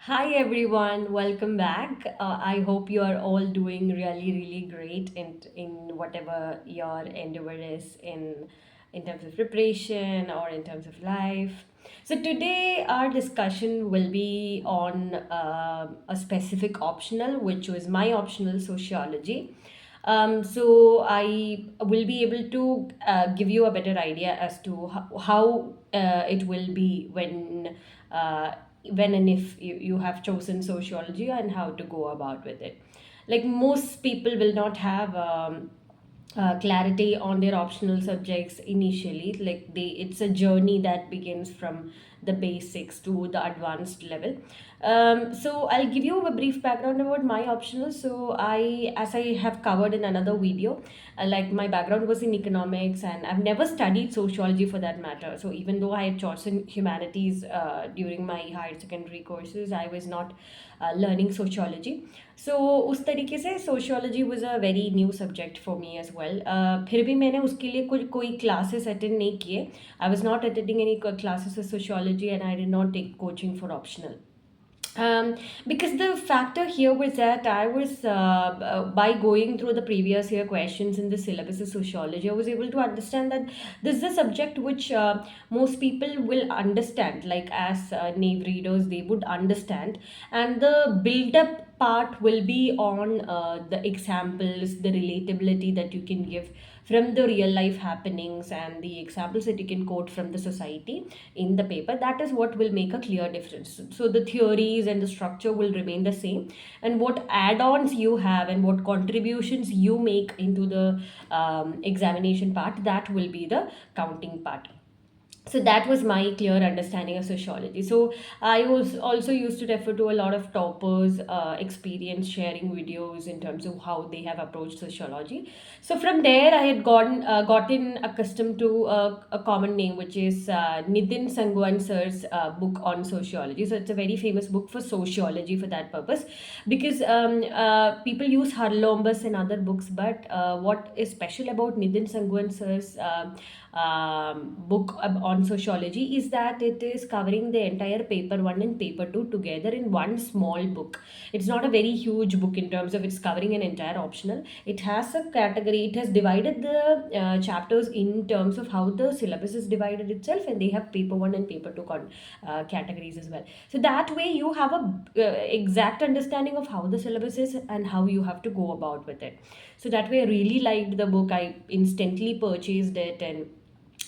Hi everyone, welcome back. I hope you are all doing really great in whatever your endeavor is in terms of preparation or in terms of life. So today our discussion will be on a specific optional, which was my optional sociology. So I will be able to give you a better idea as to how it will be uh, when and if you have chosen sociology and how to go about with it. Like most people will not have clarity on their optional subjects initially. Like it's a journey that begins from the basics to the advanced level. So I'll give you a brief background about my optional. So as I have covered in another video, like my background was in economics and I've never studied sociology for that matter. So even though I had chosen humanities during my higher secondary courses, I was not learning sociology. So उस तरीके से sociology was a very new subject for me as well. फिर भी मैंने उसके लिए कोई classes attend नहीं किए. I was not attending any classes of sociology and I did not take coaching for optional. Because the factor here was that I was, by going through the previous year questions in the syllabus of sociology, I was able to understand that this is a subject which most people will understand, like as naive readers, they would understand. And the build up part will be on the examples, the relatability that you can give from the real life happenings and the examples that you can quote from the society in the paper. That is what will make a clear difference. So the theories and the structure will remain the same, and what add-ons you have and what contributions you make into the examination part, that will be the counting part. So that was my clear understanding of sociology. So I was also used to refer to a lot of toppers experience sharing videos in terms of how they have approached sociology. So from there I had gotten accustomed to a common name, which is Nitin Sangwan sir's book on sociology. So it's a very famous book for sociology for that purpose, because people use Harlombus and other books, but what is special about Nitin Sangwan sir's book on sociology is that it is covering the entire paper 1 and paper 2 together in one small book. It's not a very huge book in terms of it's covering an entire optional. It has a category, it has divided the chapters in terms of how the syllabus is divided itself, and they have paper 1 and paper 2 categories as well. So that way you have a exact understanding of how the syllabus is and how you have to go about with it. So that way I really liked the book. I instantly purchased it, and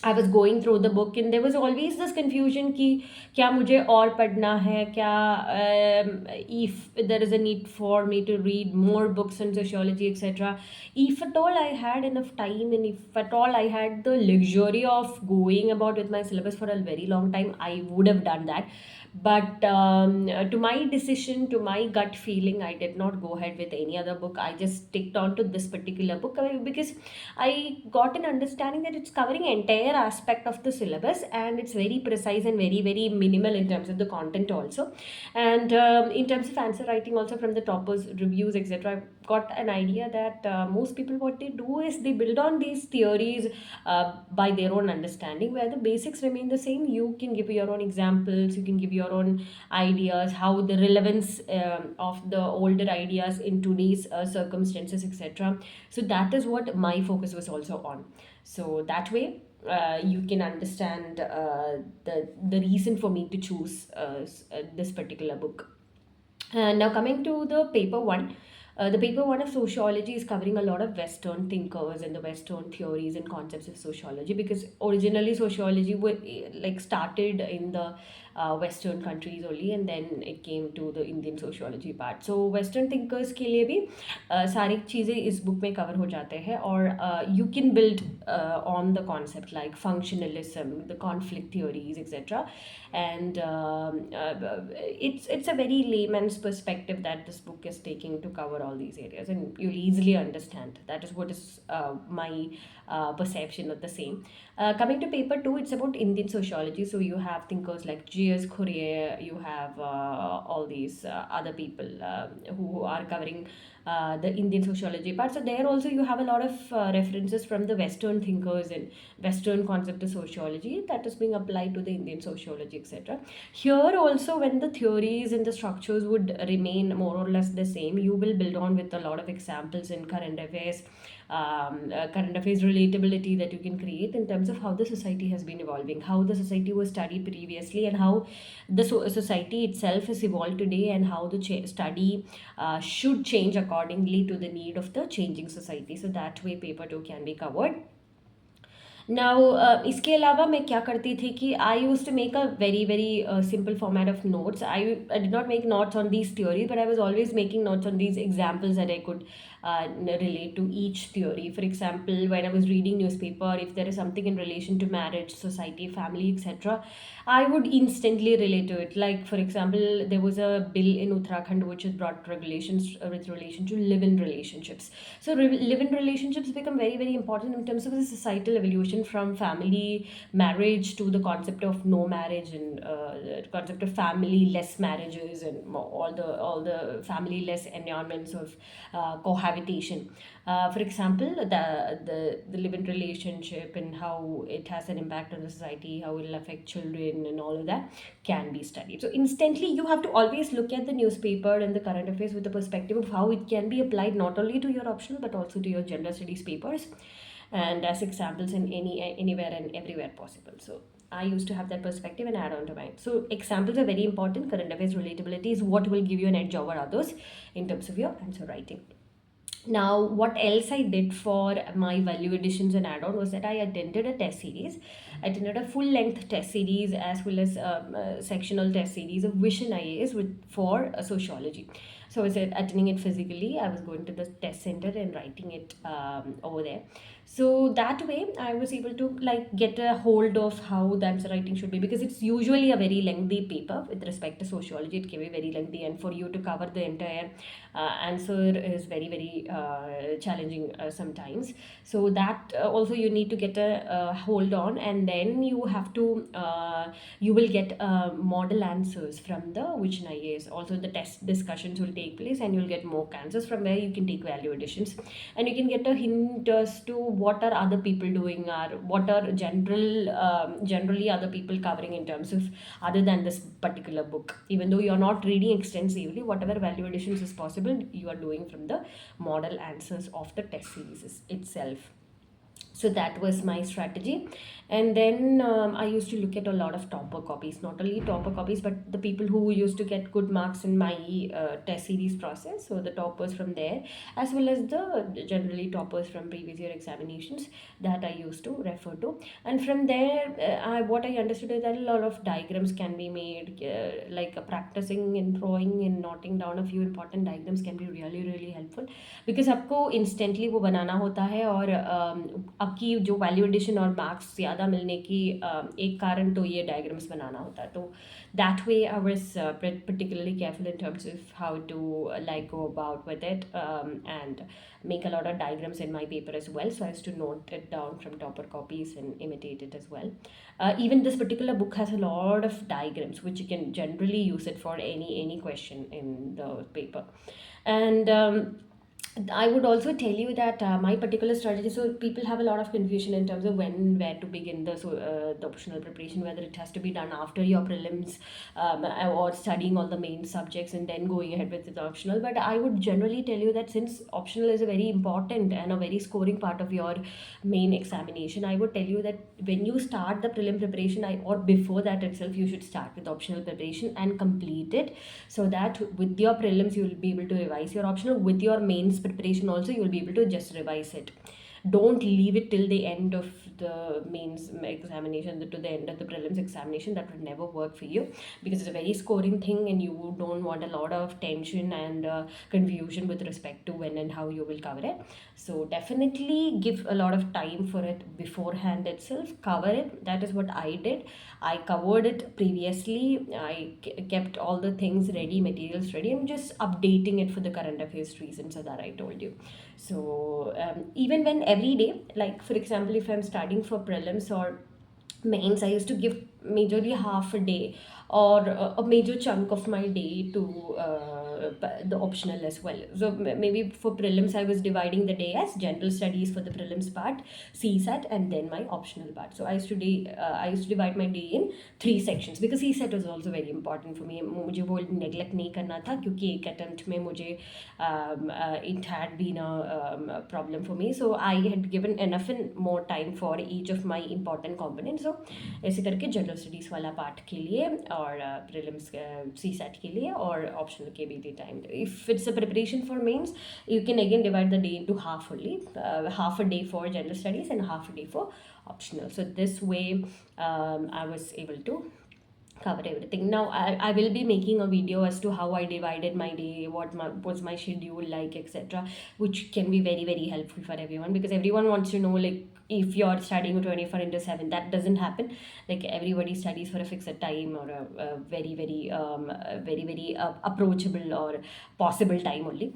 I was going through the book, and there was always this confusion कि क्या मुझे और पढ़ना है, क्या if there is a need for me to read more books on sociology, etc. If at all I had enough time, and if at all I had the luxury of going about with my syllabus for a very long time, I would have done that. But to my decision, to my gut feeling, I did not go ahead with any other book. I just sticked on to this particular book because I got an understanding that it's covering entire aspect of the syllabus, and it's very precise and very minimal in terms of the content also. And in terms of answer writing also, from the toppers reviews, etc., I've got an idea that most people, what they do is they build on these theories by their own understanding, where the basics remain the same. You can give your own examples, you can give your own ideas, how the relevance of the older ideas in today's circumstances, etc. So that is what my focus was also on. So that way you can understand the reason for me to choose this particular book. Now coming to the paper one of sociology is covering a lot of Western thinkers and the Western theories and concepts of sociology, because originally sociology like started in the Western countries only, and then it came to the Indian sociology part. So Western thinkers के लिए भी सारी चीज़ें इस book में cover हो जाते हैं, और you can build on the concept like functionalism, the conflict theories, etc. And it's a very layman's perspective that this book is taking to cover all these areas, and you'll easily understand. That is what is my perception of the same. Coming to paper 2, it's about Indian sociology. So you have thinkers like GS Courier, you have all these other people who are covering the Indian sociology part. So there also you have a lot of references from the Western thinkers and Western concept of sociology that is being applied to the Indian sociology, etc. Here also, when the theories and the structures would remain more or less the same, you will build on with a lot of examples in current affairs relatability that you can create in terms of how the society has been evolving, how the society was studied previously, and how the society itself has evolved today, and how the study should change accordingly to the need of the changing society. So that way paper 2 can be covered. Now इसके अलावा मैं क्या करती थी कि I use to make a very very simple format of notes. I did not make notes on these theories, but I was always making notes on these examples that I could relate to each theory. For example, when I was reading newspaper, if there is something in relation to marriage, society, family, etc., I would instantly relate to it. Like, for example, there was a bill in Uttarakhand which has brought regulations with relation to live-in relationships. So live-in relationships become very very important in terms of the societal evolution from family marriage to the concept of no marriage, and concept of family less marriages, and all the family less environments of cohabitation. For example, the live-in relationship and how it has an impact on the society, how it will affect children, and all of that can be studied. So instantly you have to always look at the newspaper and the current affairs with the perspective of how it can be applied not only to your optional but also to your general studies papers, and as examples in anywhere and everywhere possible. So I used to have that perspective and add on to mine. So examples are very important. Current affairs relatability is what will give you an edge over others in terms of your answer writing. Now, what else I did for my value additions and add-on was that I attended a test series. I attended a full-length test series as well as sectional test series of Vision IAS for sociology. So I was attending it physically. I was going to the test center and writing it over there. So that way I was able to like get a hold of how the answer writing should be, because it's usually a very lengthy paper. With respect to sociology, it can be very lengthy, and for you to cover the entire answer is very very challenging sometimes. So that also you need to get a hold on, and then you have to you will get model answers from the which IAS. Also the test discussions will take place, and you'll get mock answers from where you can take value additions, and you can get a hint as to what are other people doing, or what are generally other people covering in terms of other than this particular book. Even though you're not reading extensively, whatever value additions is possible you are doing from the model answers of the test series itself. So that was my strategy. And then I used to look at a lot of topper copies, not only topper copies but the people who used to get good marks in my test series process. So the toppers from there, as well as the generally toppers from previous year examinations, that I used to refer to. And from there what I understood is that a lot of diagrams can be made, like practicing and drawing and noting down a few important diagrams can be really really helpful, because आपको instantly वो बनाना होता है, और आपकी जो value addition और marks ज़्यादा मिलने की एक कारण तो ये डायग्राम्स बनाना होता है. तो that way I was particularly careful in terms of how to like go about with it, and make a lot of diagrams in my paper as well. So I used to note it down from topper copies and imitate it as well. Even this particular book has a lot of diagrams which you can generally use it for any question in the paper. And I would also tell you that my particular strategy. So people have a lot of confusion in terms of where to begin the optional preparation, whether it has to be done after your prelims, or studying all the main subjects and then going ahead with the optional. But I would generally tell you that since optional is a very important and a very scoring part of your main examination, I would tell you that when you start the prelim preparation, or before that itself, you should start with optional preparation and complete it, so that with your prelims you will be able to revise your optional. With your mains preparation also you will be able to just revise it. Don't leave it till the end of the mains examination, to the end of the prelims examination. That would never work for you, because it's a very scoring thing and you don't want a lot of tension and confusion with respect to when and how you will cover it. So definitely give a lot of time for it beforehand itself. Cover it. That is what I did. I covered it previously. I kept all the things ready, materials ready. I'm just updating it for the current affairs reasons that I told you. So even when every day, like for example, if I'm studying for prelims or mains, I used to give majorly half a day or a major chunk of my day to the optional as well. So maybe for prelims, I was dividing the day as general studies for the prelims part, CSAT, and then my optional part. So I used to divide my day in three sections because CSAT was also very important for me. मुझे वो neglect नहीं करना था क्योंकि एक attempt में मुझे it had been a problem for me. So I had given enough and more time for each of my important components. So ऐसे करके जनरल स्टडीज़ वाला पार्ट के लिए और प्रीलिम्स सी सेट के लिए और ऑप्शनल के भी the time. If it's a preparation for mains, you can again divide the day into half only, half a day for general studies and half a day for optional. So this way I was able to cover everything. Now I will be making a video as to how I divided my day, what was my schedule like, etc., which can be very very helpful for everyone, because everyone wants to know, like, if you're studying 24 into 7, that doesn't happen. Like, everybody studies for a fixed time or a very very approachable or possible time only.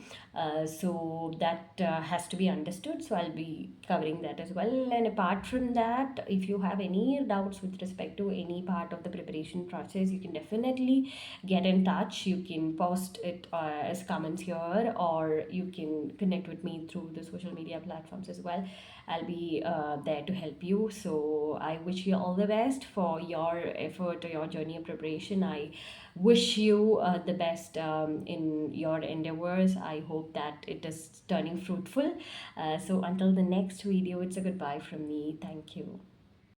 So that has to be understood. So I'll be covering that as well. And apart from that, if you have any doubts with respect to any part of the preparation process, you can definitely get in touch. You can post it as comments here, or you can connect with me through the social media platforms as well. I'll be there to help you. So I wish you all the best for your effort or your journey of preparation. I wish you the best in your endeavors. I hope that it is turning fruitful. So until the next video, it's a goodbye from me. Thank you.